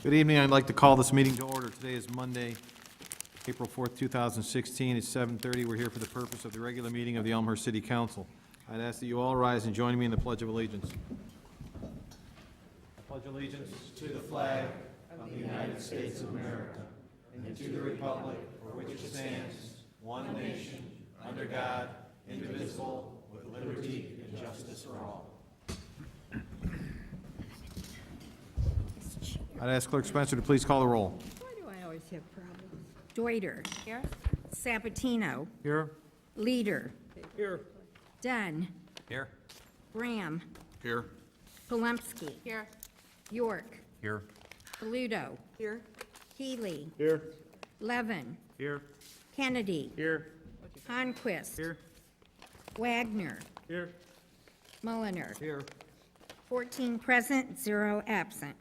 Good evening. I'd like to call this meeting to order. Today is Monday, April 4th, 2016. It's 7:30. We're here for the purpose of the regular meeting of the Elmhurst City Council. I'd ask that you all rise and join me in the Pledge of Allegiance. I pledge allegiance to the flag of the United States of America and to the republic for which it stands, one nation, under God, indivisible, with liberty and justice for all. I'd ask Clerk Spencer to please call the roll. Why do I always have problems? Deuter. Here. Sabatino. Here. Leader. Here. Dunn. Here. Graham. Here. Polemski. Here. York. Here. Paludo. Here. Healy. Here. Levin. Here. Kennedy. Here. Honquist. Here. Wagner. Here. Mulliner. Here. 14 present, 0 absent.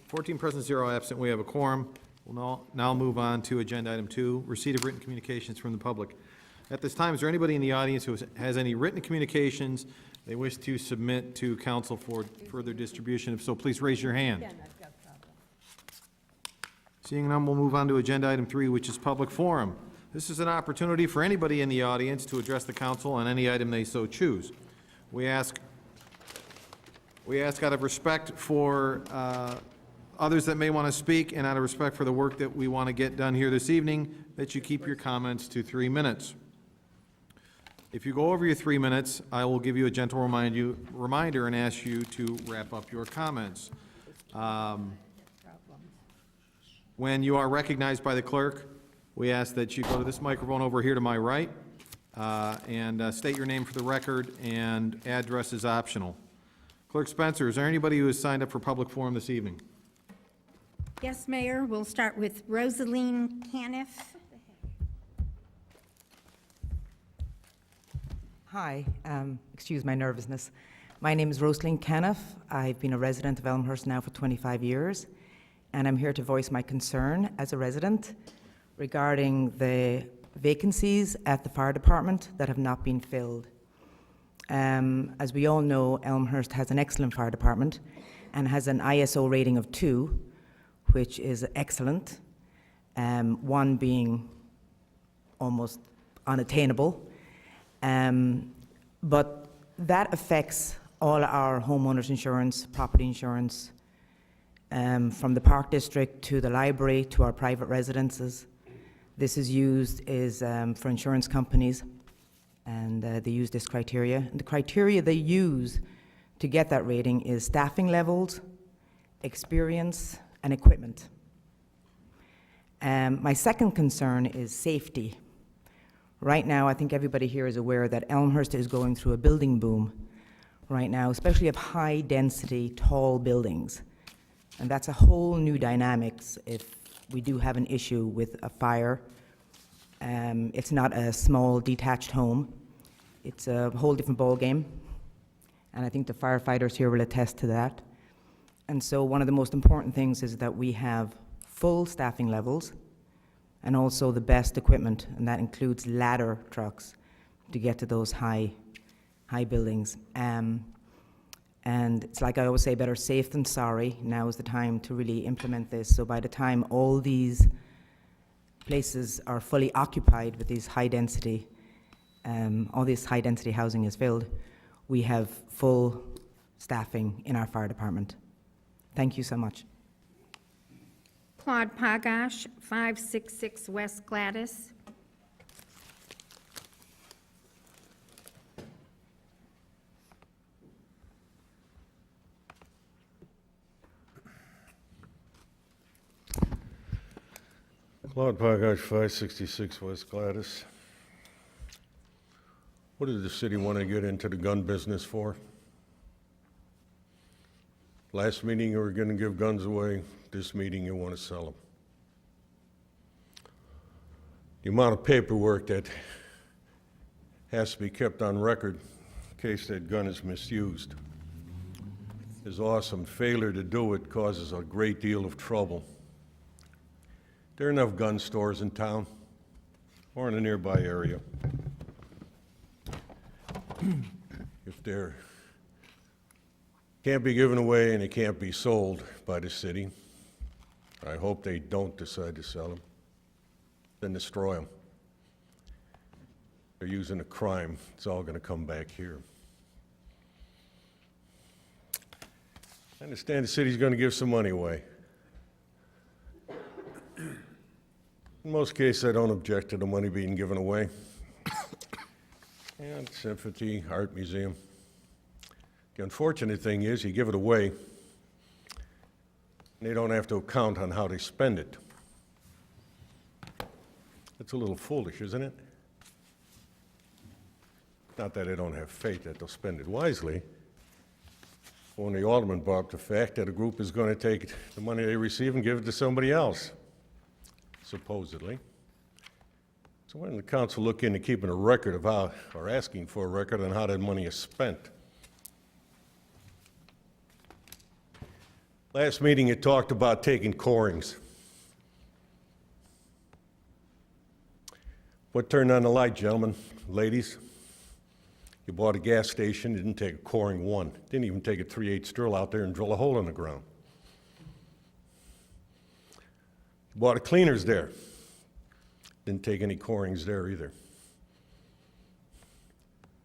14 present, 0 absent. We have a quorum. We'll now move on to agenda item 2, receipt of written communications from the public. At this time, is there anybody in the audience who has any written communications they wish to submit to council for further distribution? If so, please raise your hand. Seeing none, we'll move on to agenda item 3, which is public forum. This is an opportunity for anybody in the audience to address the council on any item they so choose. We ask out of respect for others that may want to speak and out of respect for the work that we want to get done here this evening, that you keep your comments to 3 minutes. If you go over your 3 minutes, I will give you a gentle reminder and ask you to wrap up your comments. When you are recognized by the clerk, we ask that you go to this microphone over here to my right and state your name for the record, and address is optional. Clerk Spencer, is there anybody who has signed up for public forum this evening? Yes, Mayor, we'll start with Rosaline Caniff. Hi, excuse my nervousness. My name is Rosaline Caniff. I've been a resident of Elmhurst now for 25 years, and I'm here to voice my concern as a resident regarding the vacancies at the fire department that have not been filled. As we all know, Elmhurst has an excellent fire department and has an ISO rating of 2, which is excellent, 1 being almost unattainable. But that affects all our homeowners insurance, property insurance, from the park district to the library to our private residences. This is used for insurance companies, and they use this criteria. And the criteria they use to get that rating is staffing levels, experience, and equipment. My second concern is safety. Right now, I think everybody here is aware that Elmhurst is going through a building boom right now, especially of high-density, tall buildings. And that's a whole new dynamics if we do have an issue with a fire. It's not a small detached home. It's a whole different ballgame, and I think the firefighters here will attest to that. And so one of the most important things is that we have full staffing levels and also the best equipment, and that includes ladder trucks to get to those high buildings. And it's like I always say, better safe than sorry. Now is the time to really implement this. So by the time all these places are fully occupied with these high-density, all this high-density housing is filled, we have full staffing in our fire department. Thank you so much. Claude Pagash, 566 West Gladys. Claude Pagash, 566 West Gladys. What does the city want to get into the gun business for? Last meeting you were going to give guns away. This meeting you want to sell them. The amount of paperwork that has to be kept on record in case that gun is misused is awesome. Failure to do it causes a great deal of trouble. There are enough gun stores in town or in a nearby area. If they're can't be given away and it can't be sold by the city, I hope they don't decide to sell them, then destroy them. They're using a crime. It's all going to come back here. I understand the city's going to give some money away. In most cases, I don't object to the money being given away. And Symphony, Art Museum. The unfortunate thing is you give it away, and they don't have to account on how they spend it. It's a little foolish, isn't it? Not that I don't have faith that they'll spend it wisely. When the alderman brought up the fact that a group is going to take the money they receive and give it to somebody else, supposedly. So why didn't the council look into keeping a record of how, or asking for a record on how that money is spent? Last meeting, you talked about taking corings. What turned on the light, gentlemen, ladies? You bought a gas station, didn't take a coring one. Didn't even take a 3/8 drill out there and drill a hole in the ground. You bought a cleaners there. Didn't take any corings there either.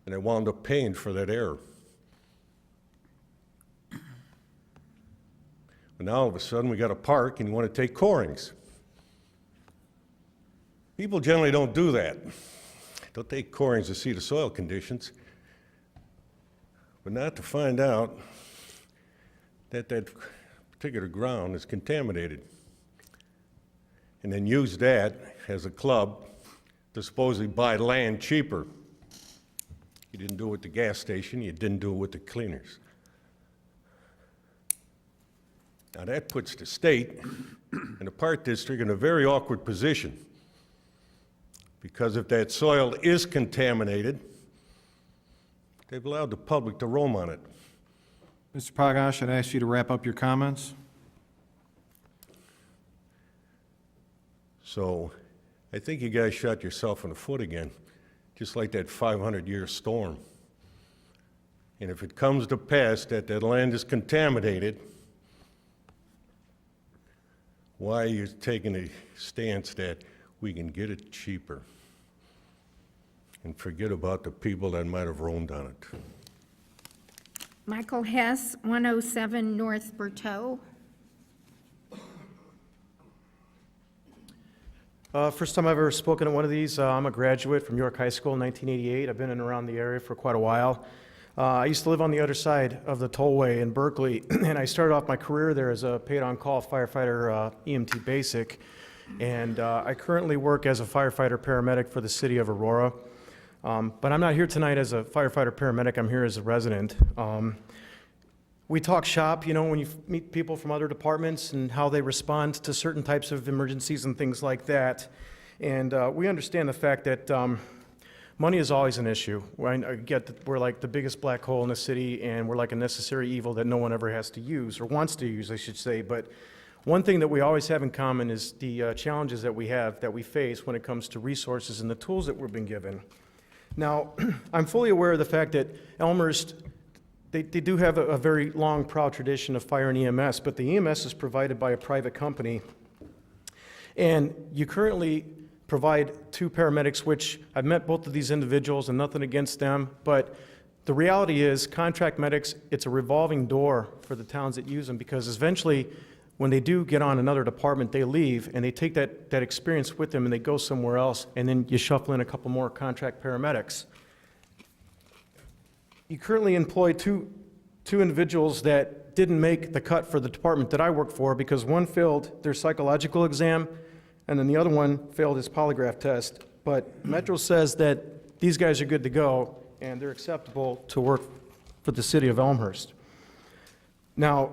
And they wound up paying for that error. But now all of a sudden we got a park and you want to take corings. People generally don't do that. They'll take corings to see the soil conditions, but not to find out that that particular ground is contaminated. And then use that as a club to supposedly buy land cheaper. You didn't do it with the gas station, you didn't do it with the cleaners. Now that puts the state and the Park District in a very awkward position, because if that soil is contaminated, they've allowed the public to roam on it. Mr. Pagash, I'd ask you to wrap up your comments. So I think you guys shot yourself in the foot again, just like that 500-year storm. And if it comes to pass that that land is contaminated, why are you taking a stance that we can get it cheaper and forget about the people that might have roamed on it? Michael Hess, 107 North Berteau. First time I've ever spoken at one of these. I'm a graduate from York High School in 1988. I've been in and around the area for quite a while. I used to live on the other side of the tollway in Berkeley, and I started off my career there as a paid-on-call firefighter, EMT basic, and I currently work as a firefighter-paramedic for the city of Aurora. But I'm not here tonight as a firefighter-paramedic. I'm here as a resident. We talk shop, you know, when you meet people from other departments and how they respond to certain types of emergencies and things like that. And we understand the fact that money is always an issue. I get that we're like the biggest black hole in the city, and we're like a necessary evil that no one ever has to use, or wants to use, I should say. But one thing that we always have in common is the challenges that we face when it comes to resources and the tools that we've been given. Now, I'm fully aware of the fact that Elmhurst, they do have a very long, proud tradition of fire and EMS, but the EMS is provided by a private company. And you currently provide 2 paramedics, which I've met both of these individuals and nothing against them, but the reality is contract medics, it's a revolving door for the towns that use them, because eventually when they do get on another department, they leave and they take that experience with them and they go somewhere else, and then you shuffle in a couple more contract paramedics. You currently employ two individuals that didn't make the cut for the department that I work for, because one failed their psychological exam and then the other one failed his polygraph test. But Metro says that these guys are good to go and they're acceptable to work for the city of Elmhurst. Now,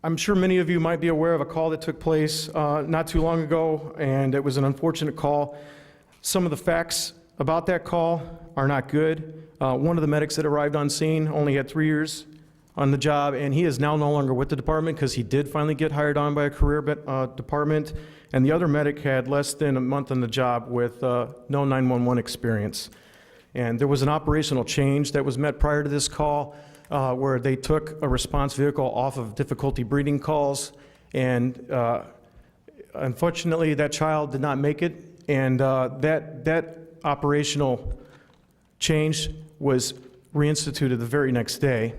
I'm sure many of you might be aware of a call that took place not too long ago, and it was an unfortunate call. Some of the facts about that call are not good. One of the medics that arrived on scene only had 3 years on the job, and he is now no longer with the department because he did finally get hired on by a career department, and the other medic had less than a month on the job with no 911 experience. And there was an operational change that was met prior to this call, where they took a response vehicle off of difficulty breathing calls, And unfortunately, that child did not make it, and that operational change was reinstituted the very next day.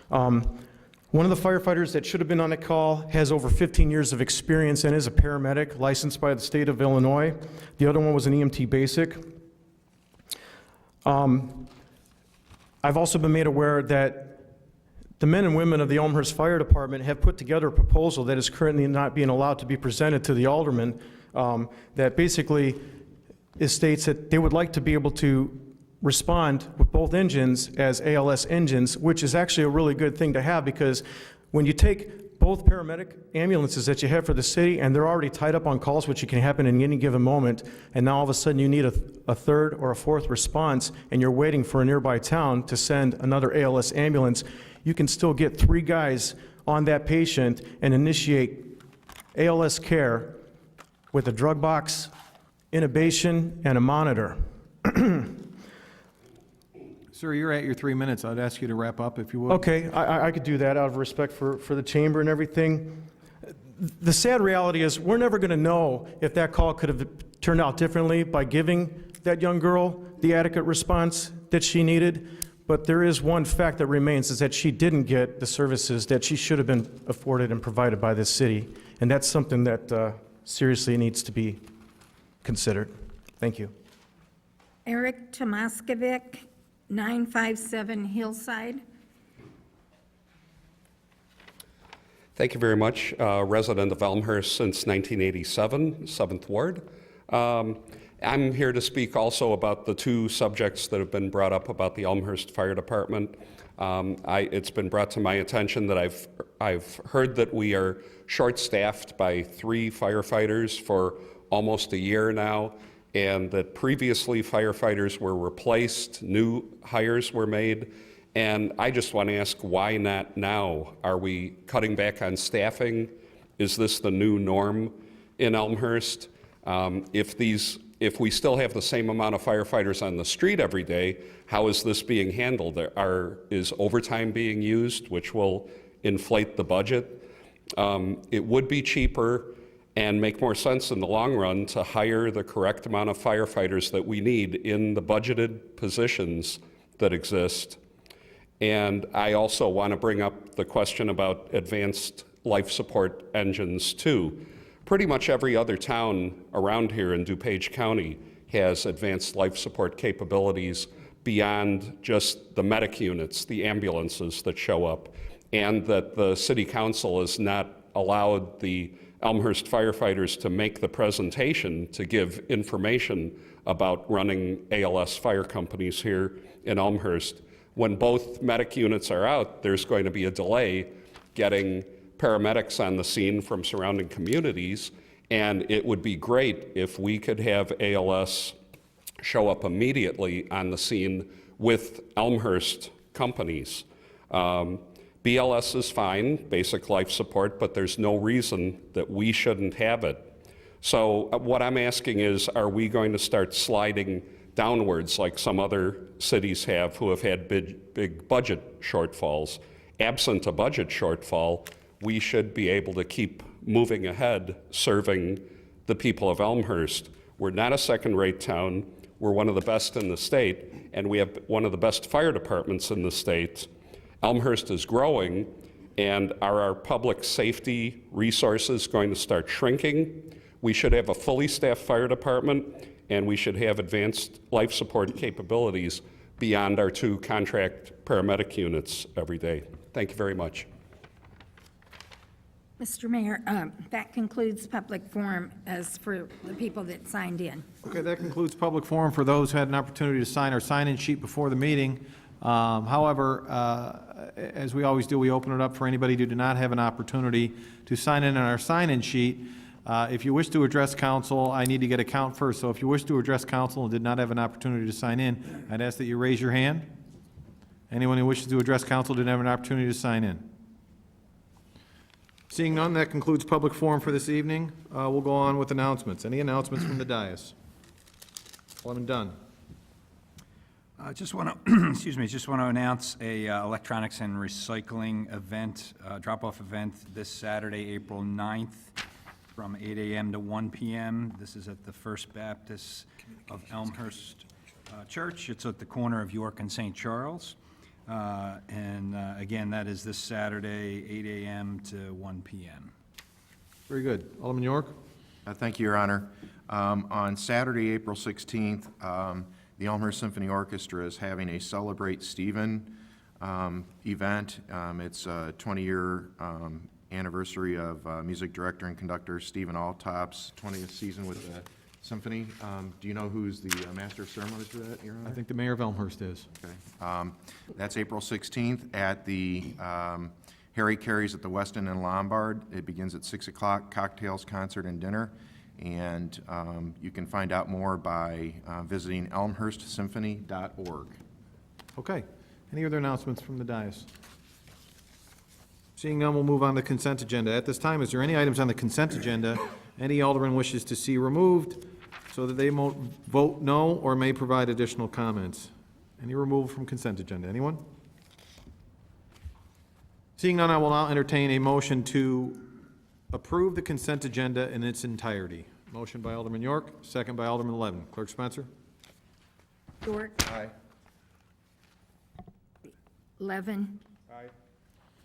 One of the firefighters that should have been on the call has over 15 years of experience and is a paramedic licensed by the state of Illinois. The other one was an EMT basic. I've also been made aware that the men and women of the Elmhurst Fire Department have put together a proposal that is currently not being allowed to be presented to the aldermen, that basically states that they would like to be able to respond with both engines as ALS engines, which is actually a really good thing to have, because when you take both paramedic ambulances that you have for the city and they're already tied up on calls, which can happen in any given moment, and now all of a sudden you need a third or a fourth response and you're waiting for a nearby town to send another ALS ambulance, you can still get 3 guys on that patient and initiate ALS care with a drug box, intubation, and a monitor. Sir, you're at your 3 minutes. I'd ask you to wrap up if you would. Okay, I could do that out of respect for the chamber and everything. The sad reality is we're never going to know if that call could have turned out differently by giving that young girl the adequate response that she needed. But there is one fact that remains, is that she didn't get the services that she should have been afforded and provided by this city. And that's something that seriously needs to be considered. Thank you. Eric Tomaskovic, 957 Hillside. Thank you very much. Resident of Elmhurst since 1987, 7th Ward. I'm here to speak also about the 2 subjects that have been brought up about the Elmhurst Fire Department. It's been brought to my attention that I've heard that we are short-staffed by 3 firefighters for almost a year now, and that previously firefighters were replaced, new hires were made, and I just want to ask, why not now? Are we cutting back on staffing? Is this the new norm in Elmhurst? If we still have the same amount of firefighters on the street every day, how is this being handled? Is overtime being used, which will inflate the budget? It would be cheaper and make more sense in the long run to hire the correct amount of firefighters that we need in the budgeted positions that exist. And I also want to bring up the question about advanced life support engines too. Pretty much every other town around here in DuPage County has advanced life support capabilities beyond just the medic units, the ambulances that show up, and that the city council has not allowed the Elmhurst firefighters to make the presentation to give information about running ALS fire companies here in Elmhurst. When both medic units are out, there's going to be a delay getting paramedics on the scene from surrounding communities, and it would be great if we could have ALS show up immediately on the scene with Elmhurst companies. BLS is fine, basic life support, but there's no reason that we shouldn't have it. So what I'm asking is, are we going to start sliding downwards like some other cities have who have had big budget shortfalls? Absent a budget shortfall, we should be able to keep moving ahead, serving the people of Elmhurst. We're not a second-rate town. We're one of the best in the state, and we have one of the best fire departments in the state. Elmhurst is growing, and are our public safety resources going to start shrinking? We should have a fully staffed fire department, and we should have advanced life support capabilities beyond our 2 contract paramedic units every day. Thank you very much. Mr. Mayor, that concludes public forum as for the people that signed in. Okay, that concludes public forum for those who had an opportunity to sign our sign-in sheet before the meeting. However, as we always do, we open it up for anybody who did not have an opportunity to sign in on our sign-in sheet. If you wish to address council, I need to get a count first. So if you wish to address council and did not have an opportunity to sign in, I'd ask that you raise your hand. Anyone who wishes to address council didn't have an opportunity to sign in. Seeing none, that concludes public forum for this evening. We'll go on with announcements. Any announcements from the dais? Alderman Dunn. Just want to, excuse me, just want to announce a electronics and recycling event, drop-off event this Saturday, April 9th, from 8 a.m. to 1 p.m. This is at the First Baptist of Elmhurst Church. It's at the corner of York and St. Charles. Again, that is this Saturday, 8 a.m. to 1 p.m. Very good. Alderman York? Thank you, Your Honor. On Saturday, April 16th, the Elmhurst Symphony Orchestra is having a Celebrate Stephen event. It's a 20-year anniversary of music director and conductor Stephen Altop's 20th season with the symphony. Do you know who's the master of ceremonies for that, Your Honor? I think the mayor of Elmhurst is. Okay. That's April 16th at the Harry Carey's at the Westin and Lombard. It begins at 6 o'clock, cocktails, concert, and dinner. And you can find out more by visiting elmhurstsymphony.org. Okay. Any other announcements from the dais? Seeing none, we'll move on to the consent agenda. At this time, is there any items on the consent agenda any alderman wishes to see removed so that they vote no or may provide additional comments? Any removal from consent agenda? Anyone? Seeing none, I will now entertain a motion to approve the consent agenda in its entirety. Motion by Alderman York, second by Alderman Levin. Clerk Spencer? York. Aye. Levin. Aye.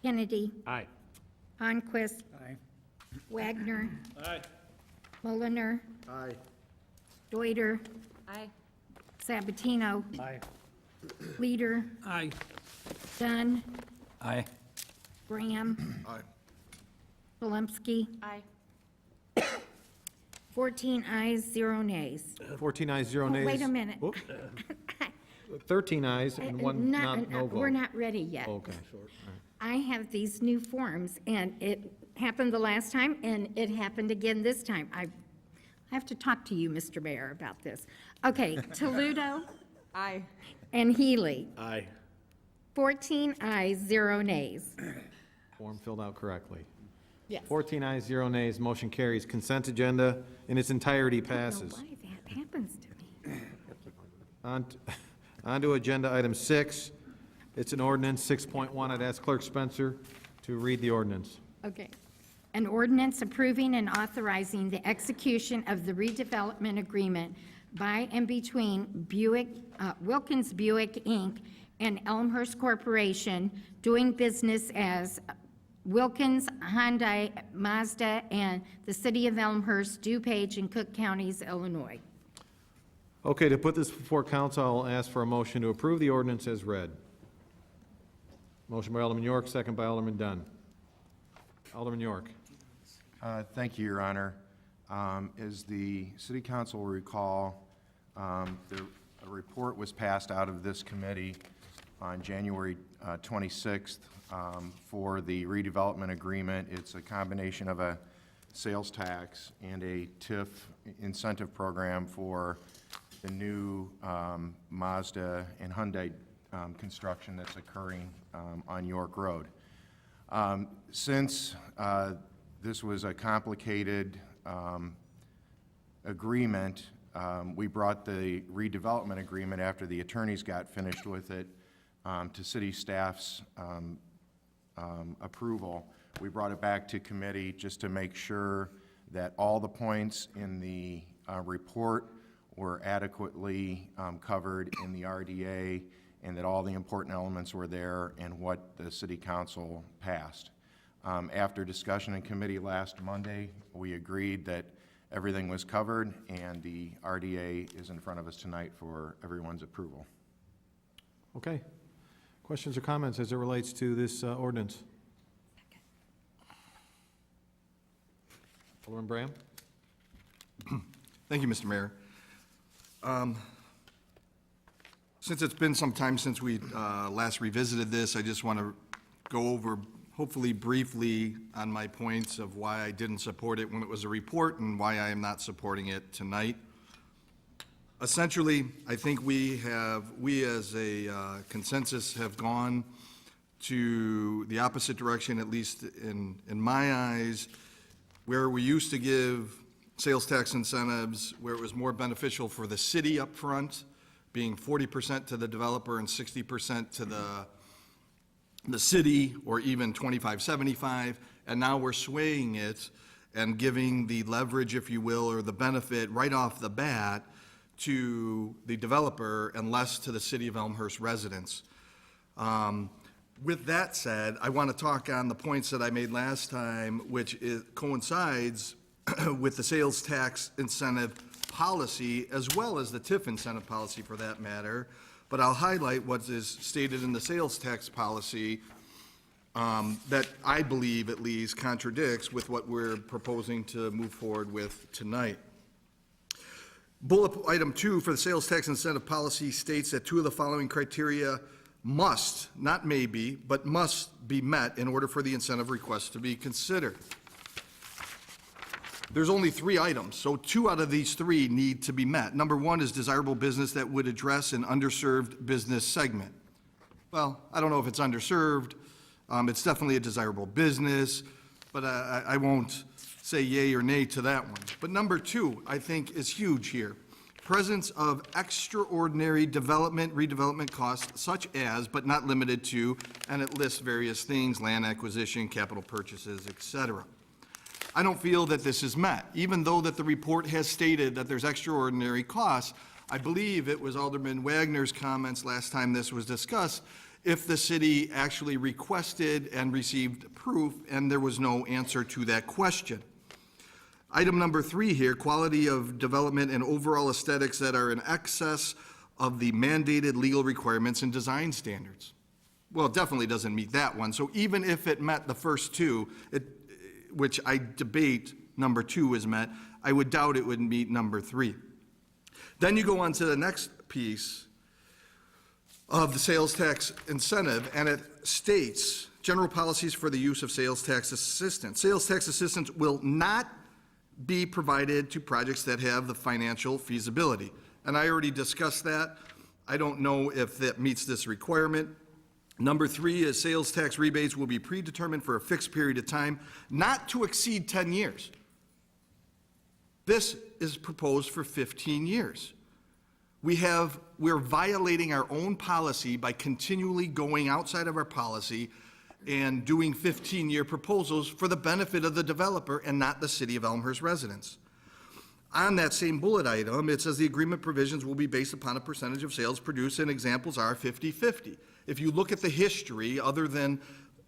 Kennedy. Aye. Honquist. Aye. Wagner. Aye. Mulliner. Aye. Deuter. Aye. Sabatino. Aye. Leader. Aye. Dunn. Aye. Graham. Aye. Polumsky. Aye. 14 ayes, 0 nays. 14 ayes, 0 Oh, nays. wait a minute. Whoop. 13 ayes and one no vote. We're not ready yet. Okay. I have these new forms, and it happened the last time, and it happened again this time. I have to talk to you, Mr. Mayor, about this. Okay, Toledo Aye. and Healy. Aye. 14 ayes, 0 nays. Form filled out correctly. Yes. 14 ayes, 0 nays, motion carries. Consent agenda in its entirety I don't know passes. why that happens to me. On to agenda item 6. It's an ordinance, 6.1. I'd ask Clerk Spencer to read the ordinance. Okay. An ordinance approving and authorizing the execution of the redevelopment agreement by and between Wilkins Buick, Inc. and Elmhurst Corporation, doing business as Wilkins, Hyundai, Mazda, and the City of Elmhurst, DuPage, and Cook Counties, Illinois. Okay, to put this before council, I'll ask for a motion to approve the ordinance as read. Motion by Alderman York, second by Alderman Dunn. Alderman York. Thank you, Your Honor. As the City Council will recall, a report was passed out of this committee on January 26th for the redevelopment agreement. It's a combination of a sales tax and a TIF incentive program for the new Mazda and Hyundai construction that's occurring on York Road. Since this was a complicated agreement, we brought the redevelopment agreement after the attorneys got finished with it to city staff's approval. We brought it back to committee just to make sure that all the points in the report were adequately covered in the RDA and that all the important elements were there and what the city council passed. After discussion in committee last Monday, we agreed that everything was covered and the RDA is in front of us tonight for everyone's approval. Okay. Questions or comments as it relates to this ordinance? Alderman Braham? Thank you, Mr. Mayor. Since it's been some time since we last revisited this, I just want to go over, hopefully briefly, on my points of why I didn't support it when it was a report and why I am not supporting it tonight. Essentially, I think we as a consensus have gone to the opposite direction, at least in my eyes, where we used to give sales tax incentives, where it was more beneficial for the city up front, being 40% to the developer and 60% to the city, or even 25-75, and now we're swaying it and giving the leverage, if you will, or the benefit right off the bat to the developer and less to the city of Elmhurst residents. With that said, I want to talk on the points that I made last time, which coincides with the sales tax incentive policy, as well as the TIF incentive policy for that matter. But I'll highlight what is stated in the sales tax policy that I believe at least contradicts with what we're proposing to move forward with tonight. Bullet item 2 for the sales tax incentive policy states that 2 of the following criteria must, not maybe, but must be met in order for the incentive request to be considered. There's only 3 items, so 2 out of these 3 need to be met. Number 1 is desirable business that would address an underserved business segment. Well, I don't know if it's underserved. It's definitely a desirable business, but I won't say yay or nay to that one. But number 2, I think, is huge here. Presence of extraordinary redevelopment costs such as, but not limited to, and it lists various things, land acquisition, capital purchases, etc. I don't feel that this is met, even though that the report has stated that there's extraordinary costs. I believe it was Alderman Wagner's comments last time this was discussed, if the city actually requested and received proof, and there was no answer to that question. Item number 3 here, quality of development and overall aesthetics that are in excess of the mandated legal requirements and design standards. Well, it definitely doesn't meet that one. So even if it met the first 2, which I debate number 2 is met, I would doubt it would meet number 3. Then you go on to the next piece of the sales tax incentive, and it states general policies for the use of sales tax assistance. Sales tax assistance will not be provided to projects that have the financial feasibility. And I already discussed that. I don't know if that meets this requirement. Number 3 is sales tax rebates will be predetermined for a fixed period of time, not to exceed 10 years. This is proposed for 15 years. We're violating our own policy by continually going outside of our policy and doing 15-year proposals for the benefit of the developer and not the city of Elmhurst residents. On that same bullet item, it says the agreement provisions will be based upon a percentage of sales produced, and examples are 50-50. If you look at the history, other than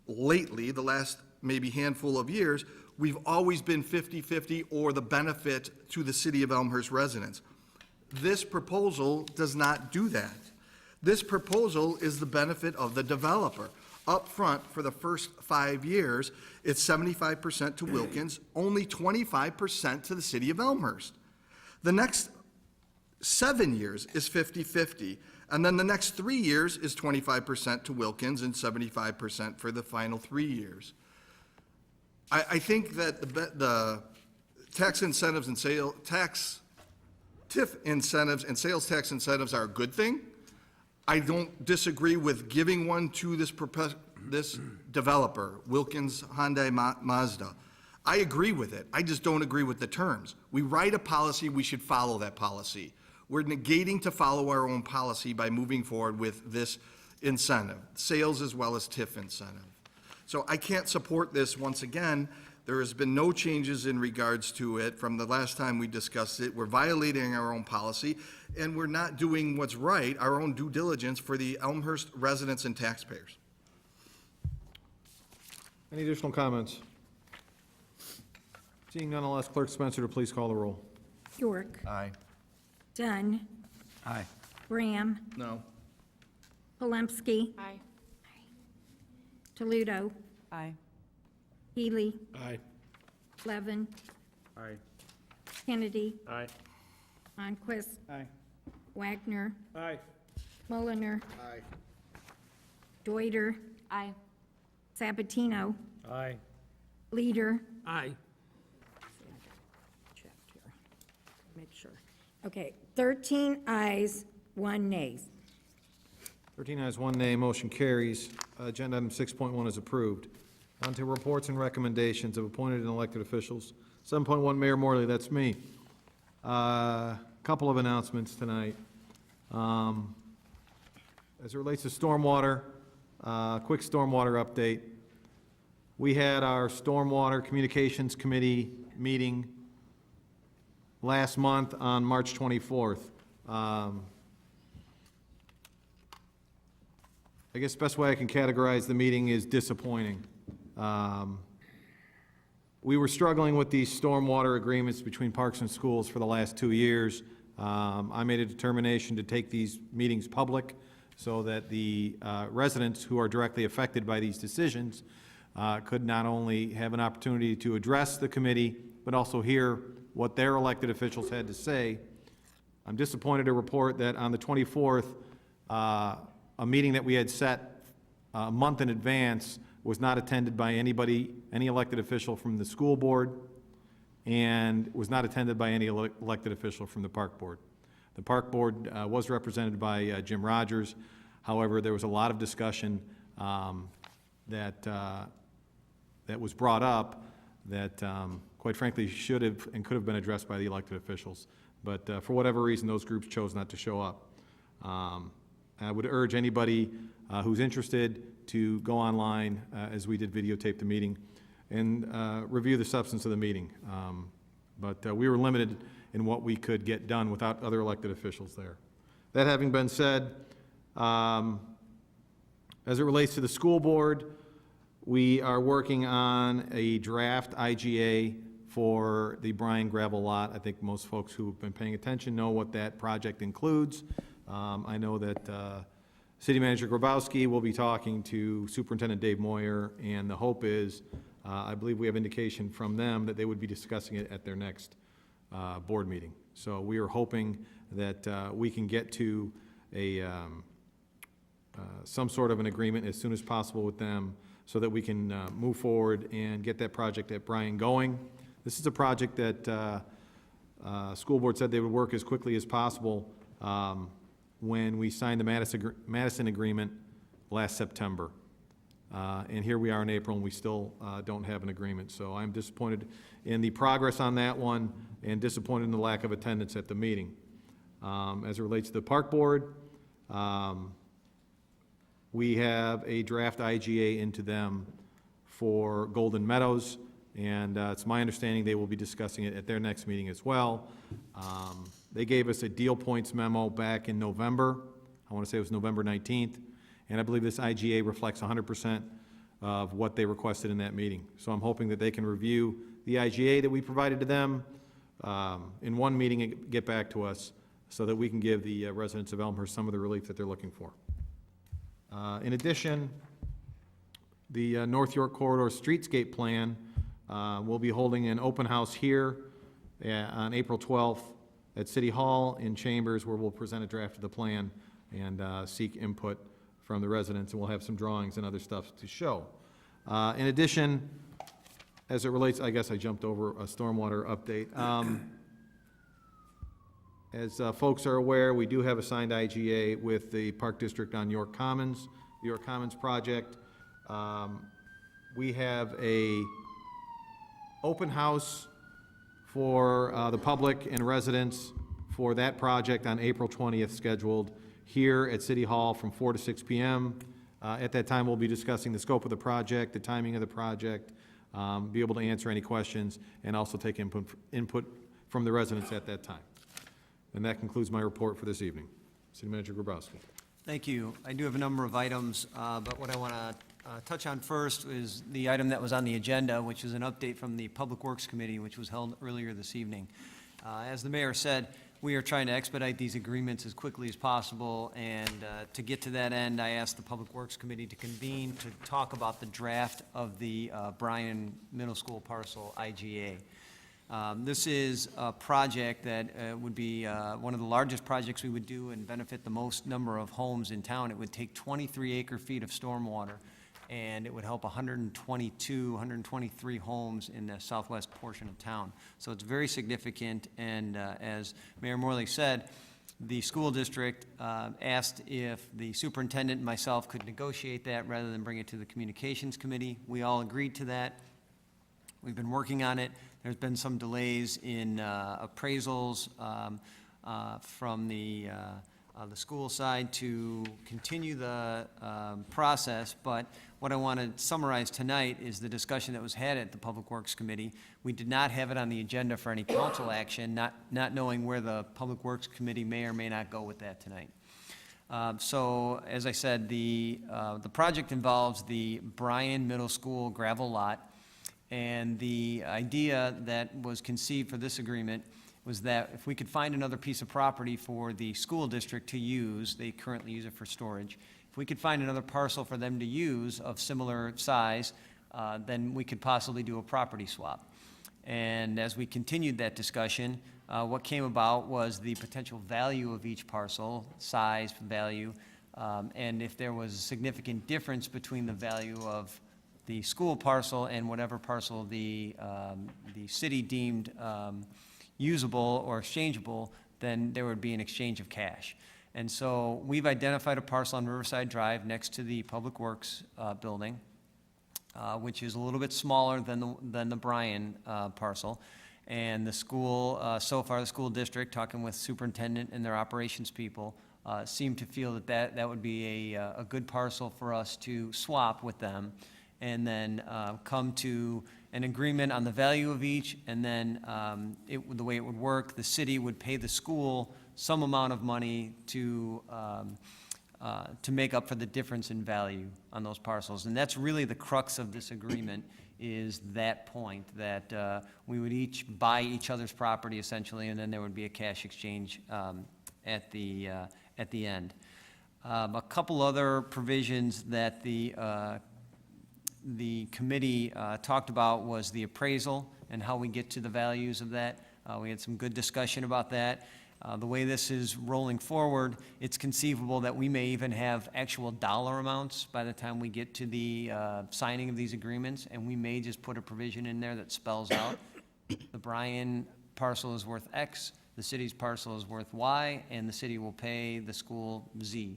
lately, the last maybe handful of years, we've always been 50-50 or the benefit to the city of Elmhurst residents. This proposal does not do that. This proposal is the benefit of the developer. Up front, for the first 5 years, it's 75% to Wilkins, only 25% to the city of Elmhurst. The next 7 years is 50-50, and then the next 3 years is 25% to Wilkins and 75% for the final 3 years. I think that the tax incentives and TIF incentives and sales tax incentives are a good thing. I don't disagree with giving one to this developer, Wilkins Hyundai Mazda. I agree with it. I just don't agree with the terms. We write a policy, we should follow that policy. We're negating to follow our own policy by moving forward with this incentive, sales as well as TIF incentive. So I can't support this once again. There has been no changes in regards to it from the last time we discussed it. We're violating our own policy, and we're not doing what's right, our own due diligence for the Elmhurst residents and taxpayers. Any additional comments? Seeing none, I'll ask Clerk Spencer to please call the roll. York. Aye. Dunn. Aye. Graham. No. Polemski. Aye. Toledo. Aye. Healy. Aye. Levin. Aye. Kennedy. Aye. Onquist. Aye. Wagner. Aye. Mulliner. Aye. Deuter. Aye. Sabatino. Aye. Leader. Aye. Checked here. Make sure. Okay, 13 ayes, 1 nays. 13 ayes, 1 nay, motion carries. Agenda item 6.1 is approved. On to reports and recommendations of appointed and elected officials. 7.1, Mayor Morley, that's me. Couple of announcements tonight. As it relates to stormwater, quick stormwater update. We had our Stormwater Communications Committee meeting last month on March 24th. I guess the best way I can categorize the meeting is disappointing. We were struggling with these stormwater agreements between parks and schools for the last 2 years. I made a determination to take these meetings public so that the residents who are directly affected by these decisions could not only have an opportunity to address the committee, but also hear what their elected officials had to say. I'm disappointed to report that on the 24th, a meeting that we had set a month in advance was not attended by anybody, any elected official from the school board, and was not attended by any elected official from the park board. The park board was represented by Jim Rogers. However, there was a lot of discussion that was brought up that, quite frankly, should have and could have been addressed by the elected officials. But for whatever reason, those groups chose not to show up. I would urge anybody who's interested to go online, as we did videotape the meeting, and review the substance of the meeting. But we were limited in what we could get done without other elected officials there. That having been said, as it relates to the school board, we are working on a draft IGA for the Bryan gravel lot. I think most folks who have been paying attention know what that project includes. I know that City Manager Grabowski will be talking to Superintendent Dave Moyer, and the hope is, I believe we have indication from them that they would be discussing it at their next board meeting. So we are hoping that we can get to a some sort of an agreement as soon as possible with them so that we can move forward and get that project at Bryan going. This is a project that school board said they would work as quickly as possible when we signed the Madison agreement last September. And here we are in April, and we still don't have an agreement. So I'm disappointed in the progress on that one and disappointed in the lack of attendance at the meeting. As it relates to the park board, we have a draft IGA into them for Golden Meadows, and it's my understanding they will be discussing it at their next meeting as well. They gave us a deal points memo back in November. I want to say it was November 19th, and I believe this IGA reflects 100% of what they requested in that meeting. So I'm hoping that they can review the IGA that we provided to them in one meeting and get back to us so that we can give the residents of Elmhurst some of the relief that they're looking for. In addition, the North York Corridor Streetscape Plan will be holding an open house here on April 12th at City Hall in Chambers, where we'll present a draft of the plan and seek input from the residents, and we'll have some drawings and other stuff to show. In addition, as it relates, I guess I jumped over a stormwater update. As folks are aware, we do have a signed IGA with the Park District on York Commons, the York Commons project. We have a open house for the public and residents for that project on April 20th scheduled here at City Hall from 4 to 6 p.m. At that time, we'll be discussing the scope of the project, the timing of the project, be able to answer any questions, and also take input from the residents at that time. And that concludes my report for this evening. City Manager Grabowski. Thank you. I do have a number of items, but what I want to touch on first is the item that was on the agenda, which is an update from the Public Works Committee, which was held earlier this evening. As the mayor said, we are trying to expedite these agreements as quickly as possible, and to get to that end, I asked the Public Works Committee to convene to talk about the draft of the Bryan Middle School parcel IGA. This is a project that would be one of the largest projects we would do and benefit the most number of homes in town. It would take 23 acre-feet of stormwater, and it would help 123 homes in the southwest portion of town. So it's very significant, and as Mayor Morley said, the school district asked if the superintendent and myself could negotiate that rather than bring it to the communications committee. We all agreed to that. We've been working on it. There's been some delays in appraisals from the the school side to continue the process, but what I want to summarize tonight is the discussion that was had at the Public Works Committee. We did not have it on the agenda for any council action, not knowing where the Public Works Committee may or may not go with that tonight. So, as I said, the project involves the Bryan Middle School gravel lot, and the idea that was conceived for this agreement was that if we could find another piece of property for the school district to use, they currently use it for storage, if we could find another parcel for them to use of similar size, then we could possibly do a property swap. And as we continued that discussion, what came about was the potential value of each parcel, size, value, and if there was a significant difference between the value of the school parcel and whatever parcel the city deemed usable or exchangeable, then there would be an exchange of cash. And so we've identified a parcel on Riverside Drive next to the Public Works building, which is a little bit smaller than the Bryan parcel. And the school, so far the school district, talking with superintendent and their operations people, seem to feel that would be a good parcel for us to swap with them, and then come to an agreement on the value of each, and then the way it would work, the city would pay the school some amount of money to make up for the difference in value on those parcels. And that's really the crux of this agreement, is that point, that we would each buy each other's property essentially, and then there would be a cash exchange at the end. A couple other provisions that the committee talked about was the appraisal and how we get to the values of that. We had some good discussion about that. The way this is rolling forward, it's conceivable that we may even have actual dollar amounts by the time we get to the signing of these agreements, and we may just put a provision in there that spells out the Bryan parcel is worth X, the city's parcel is worth Y, and the city will pay the school Z.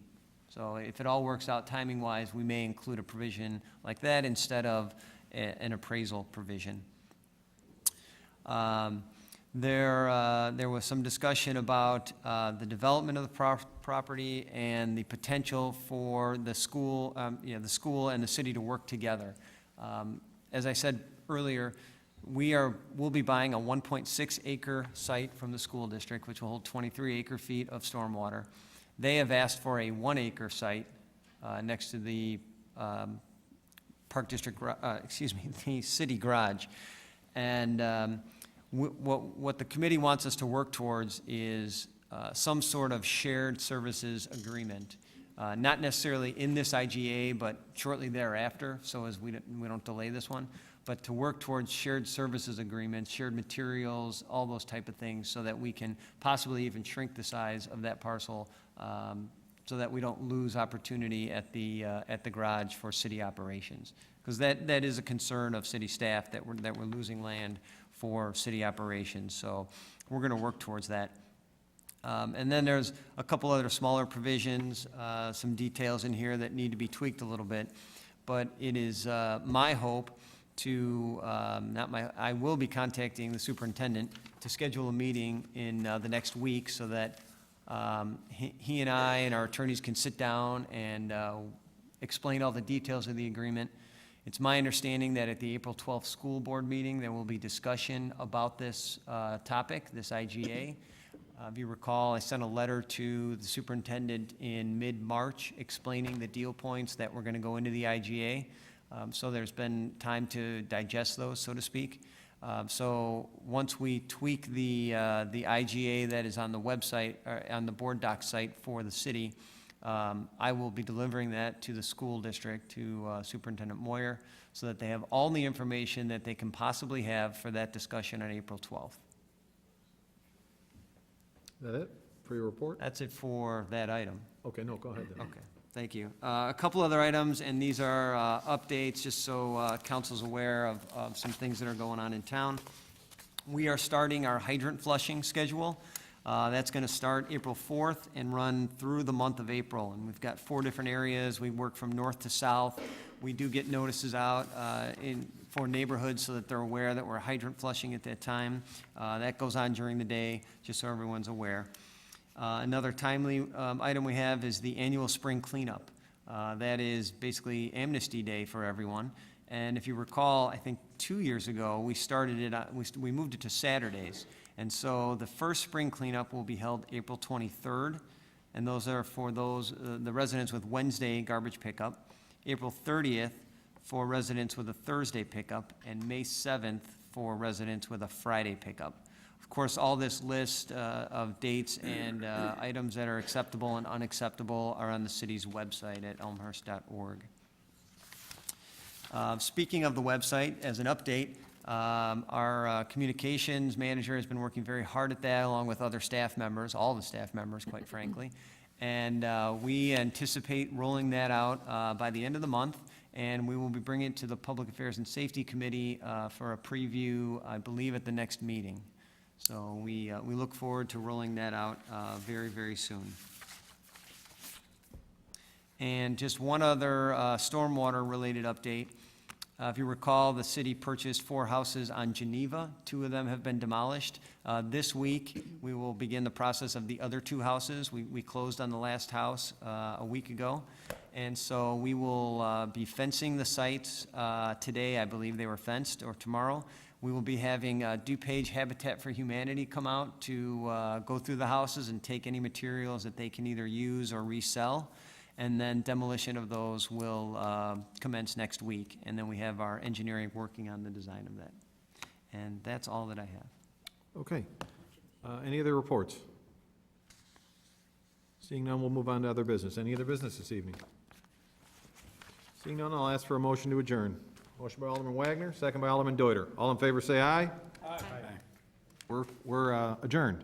So if it all works out timing-wise, we may include a provision like that instead of an appraisal provision. There was some discussion about the development of the property and the potential for the school, the school and the city to work together. As I said earlier, we'll be buying a 1.6 acre site from the school district, which will hold 23 acre feet of stormwater. They have asked for a 1 acre site next to the Park District, the city garage. And what the committee wants us to work towards is some sort of shared services agreement, not necessarily in this IGA, but shortly thereafter, so as we don't delay this one, but to work towards shared services agreements, shared materials, all those type of things, so that we can possibly even shrink the size of that parcel, so that we don't lose opportunity at the garage for city operations, because that is a concern of city staff, that we're losing land for city operations. So we're going to work towards that. And then there's a couple other smaller provisions, some details in here that need to be tweaked a little bit. But it is my hope to, I will be contacting the superintendent to schedule a meeting in the next week, so that he and I and our attorneys can sit down and explain all the details of the agreement. It's my understanding that at the April 12th school board meeting, there will be discussion about this topic, this IGA. If you recall, I sent a letter to the superintendent in mid-March explaining the deal points that were going to go into the IGA. So there's been time to digest those, so to speak. So once we tweak the IGA that is on the website, or on the board doc site for the city, I will be delivering that to the school district, to Superintendent Moyer, so that they have all the information that they can possibly have for that discussion on April 12th. Is that it for your report? That's it for that item. Okay, no, go ahead then. Okay, thank you. A couple other items, and these are updates, just so council's aware of some things that are going on in town. We are starting our hydrant flushing schedule. That's going to start April 4th and run through the month of April. And we've got 4 different areas. We work from north to south. We do get notices out for neighborhoods so that they're aware that we're hydrant flushing at that time. That goes on during the day, just so everyone's aware. Another timely item we have is the annual spring cleanup. That is basically Amnesty Day for everyone. And if you recall, I think 2 years ago, we started it, we moved it to Saturdays. And so the first spring cleanup will be held April 23rd, and those are for those, the residents with Wednesday garbage pickup. April 30th for residents with a Thursday pickup, and May 7th for residents with a Friday pickup. Of course, all this list of dates and items that are acceptable and unacceptable are on the city's website at elmhurst.org. Speaking of the website, as an update, our communications manager has been working very hard at that, along with other staff members, all the staff members, quite frankly. And we anticipate rolling that out by the end of the month, and we will be bringing it to the Public Affairs and Safety Committee for a preview, I believe, at the next meeting. So we look forward to rolling that out very, very soon. And just one other stormwater-related update. If you recall, the city purchased 4 houses on Geneva. 2 of them have been demolished. This week, we will begin the process of the other 2 houses. We closed on the last house a week ago. And so we will be fencing the sites today. I believe they were fenced, or tomorrow. We will be having DuPage Habitat for Humanity come out to go through the houses and take any materials that they can either use or resell. And then demolition of those will commence next week. And then we have our engineering working on the design of that. And that's all that I have. Okay. Any other reports? Seeing none, we'll move on to other business. Any other business this evening? Seeing none, I'll ask for a motion to adjourn. Motion by Alderman Wagner, second by Alderman Deuter. All in favor, say aye. Aye. We're adjourned.